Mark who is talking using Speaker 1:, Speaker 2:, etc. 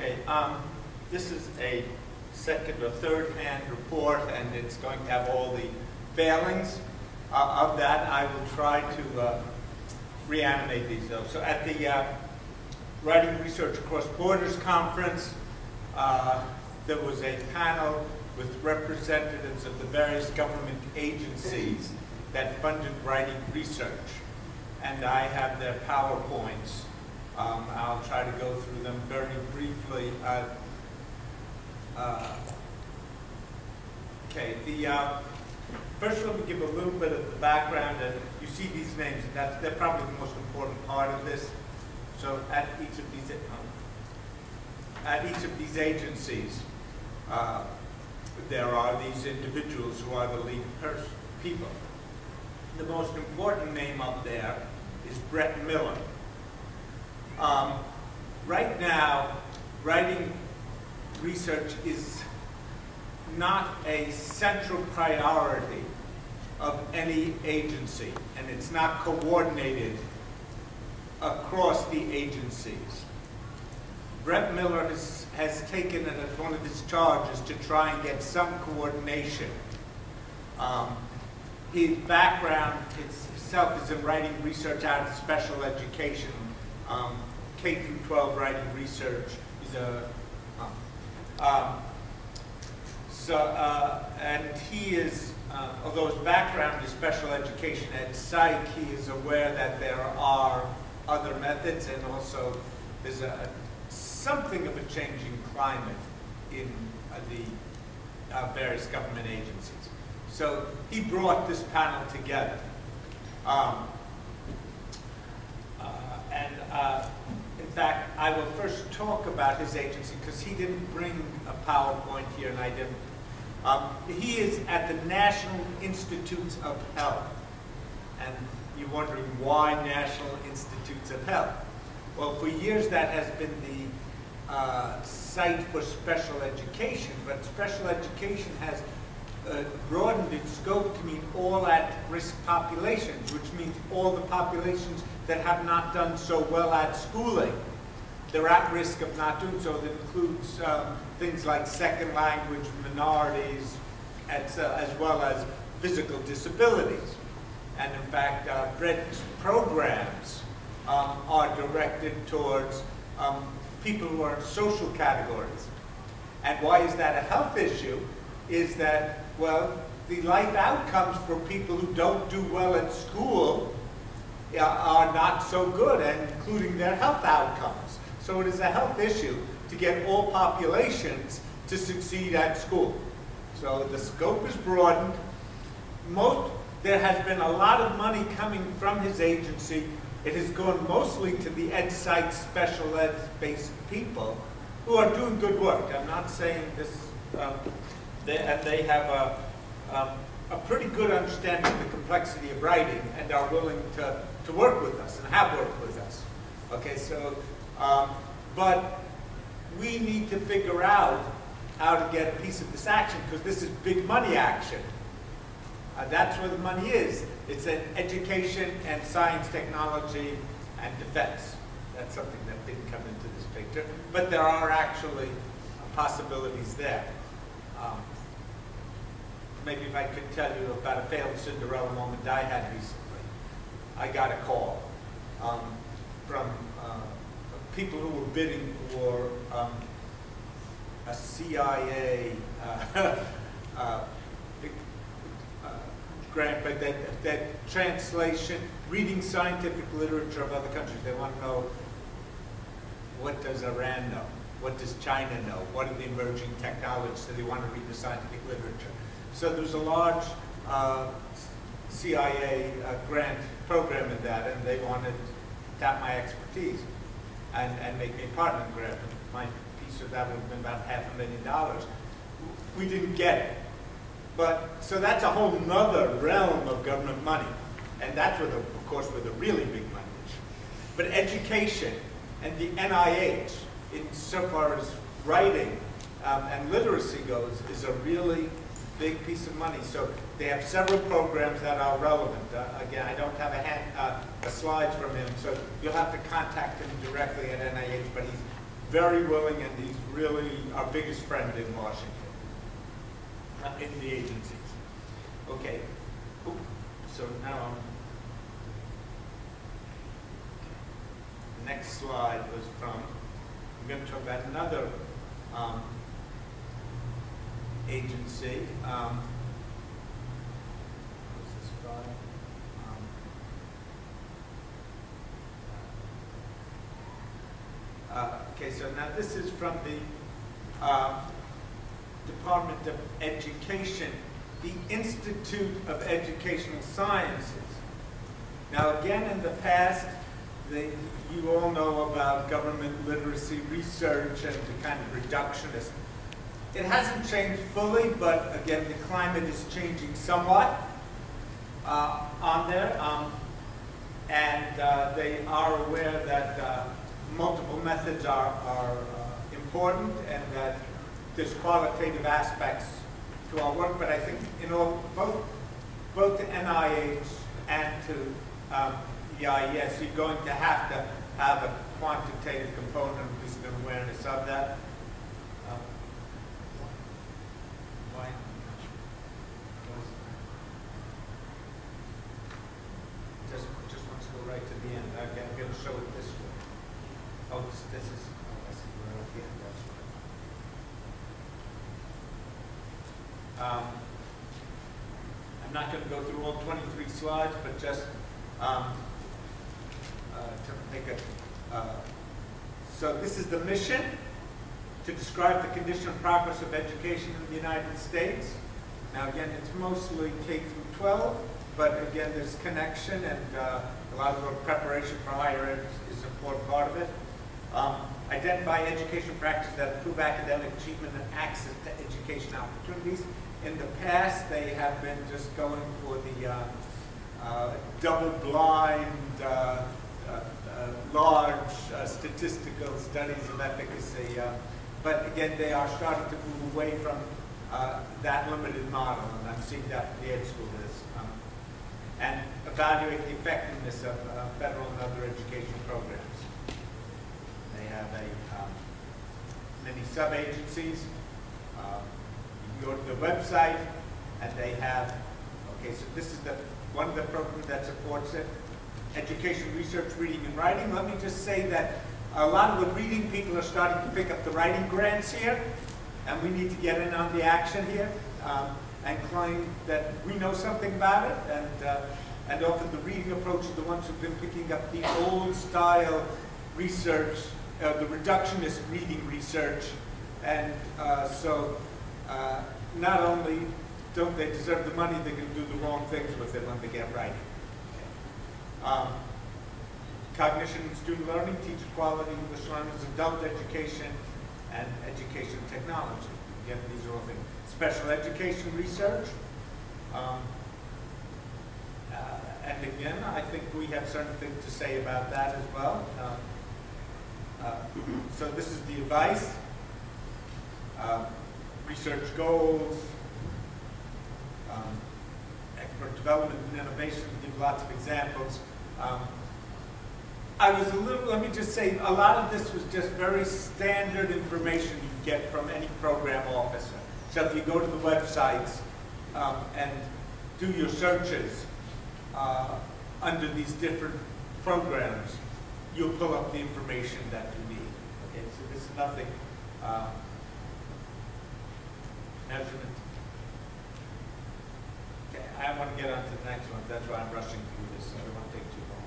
Speaker 1: Okay, this is a second or third hand report, and it's going to have all the failings of that. I will try to reanimate these though. So at the Writing Research Across Borders Conference, there was a panel with representatives of the various government agencies that funded writing research. And I have their PowerPoints. I'll try to go through them very briefly. Okay, first let me give a little bit of the background, and you see these names, and they're probably the most important part of this. So at each of these agencies, there are these individuals who are the lead people. The most important name up there is Brett Miller. Right now, writing research is not a central priority of any agency, and it's not coordinated across the agencies. Brett Miller has taken it as one of his charges to try and get some coordination. His background itself is in writing research out of special education, K through 12 writing research. He's and he is, although his background is special education at psych, he is aware that there are other methods, and also there's something of a changing climate in the various government agencies. So he brought this panel together. In fact, I will first talk about his agency because he didn't bring a PowerPoint here and I didn't. He is at the National Institutes of Health. And you're wondering why National Institutes of Health? Well, for years that has been the site for special education, but special education has broadened its scope to mean all at-risk populations, which means all the populations that have not done so well at schooling. They're at risk of not doing so. That includes things like second language minorities, as well as physical disabilities. And in fact, Brett's programs are directed towards people who are in social categories. And why is that a health issue? Is that, well, the life outcomes for people who don't do well at school are not so good, and including their health outcomes. So it is a health issue to get all populations to succeed at school. So the scope is broadened. There has been a lot of money coming from his agency. It has gone mostly to the ed psych special ed based people who are doing good work. I'm not saying this, they have a pretty good understanding of the complexity of writing and are willing to work with us and have worked with us. Okay, so, but we need to figure out how to get a piece of this action, because this is big money action. That's where the money is. It's in education and science, technology, and defense. That's something that didn't come into this picture, but there are actually possibilities there. Maybe if I could tell you about a failed Cinderella moment I had recently. I got a call from people who were bidding for a CIA grant, but that translation, reading scientific literature of other countries. They want to know, what does Iran know? What does China know? What are the emerging technologies? So they want to read the scientific literature. So there's a large CIA grant program in that, and they wanted to tap my expertise and make me a partner in the grant. My piece of that would have been about $500,000. We didn't get it. But, so that's a whole nother realm of government money. And that's where of course, where the really big money is. But education and the NIH, insofar as writing and literacy goes, is a really big piece of money. So they have several programs that are relevant. Again, I don't have slides from him, so you'll have to contact him directly at NIH, but he's very willing, and he's really our biggest friend in Washington, in the agencies. Okay, so now the next slide was from, I'm going to talk about another agency. What's this slide? Okay, so now this is from the Department of Education, the Institute of Educational Sciences. Now again, in the past, you all know about government literacy research and the kind of reductionist. It hasn't changed fully, but again, the climate is changing somewhat on there. And they are aware that multiple methods are important and that there's qualitative aspects to our work. But I think both to NIH and to EIS, you're going to have a quantitative component, at least an awareness of that. Why? Just wants to go right to the end. I'm going to show it this way. Oh, this is. Oh, I see. We're at the end. That's right. I'm not going to go through all 23 slides, but just to make it. So this is the mission, to describe the condition and progress of education in the United States. Now again, it's mostly K through 12, but again, there's connection and a lot of the preparation for higher ed is an important part of it. Identify education practices that improve academic achievement and access to education opportunities. In the past, they have been just going for the double-blind, large statistical studies of efficacy. But again, they are starting to move away from that limited model, and I'm seeing that from the Ed School is. And evaluate the effectiveness of federal and other education programs. They have many sub-agencies. You go to the website, and they have, okay, so this is one of the programs that supports it. Education, research, reading, and writing. Let me just say that a lot of the reading people are starting to pick up the writing grants here, and we need to get in on the action here and claim that we know something about it, and often the reading approach are the ones who've been picking up the old style research, the reductionist reading research, and so not only don't they deserve the money, they can do the wrong things with it when they get writing. Cognition and student learning, teacher quality, English learners, adult education, and education technology. Again, these are all things. Special education research. And again, I think we have certain things to say about that as well. So this is the advice. Research goals. Expert development and innovation. Give lots of examples. I was a little, let me just say, a lot of this was just very standard information you get from any program officer. So if you go to the websites and do your searches under these different programs, you'll pull up the information that you need. Okay, so this is nothing measurement. Okay, I want to get on to the next one. That's why I'm rushing through this. So I don't want to take too long.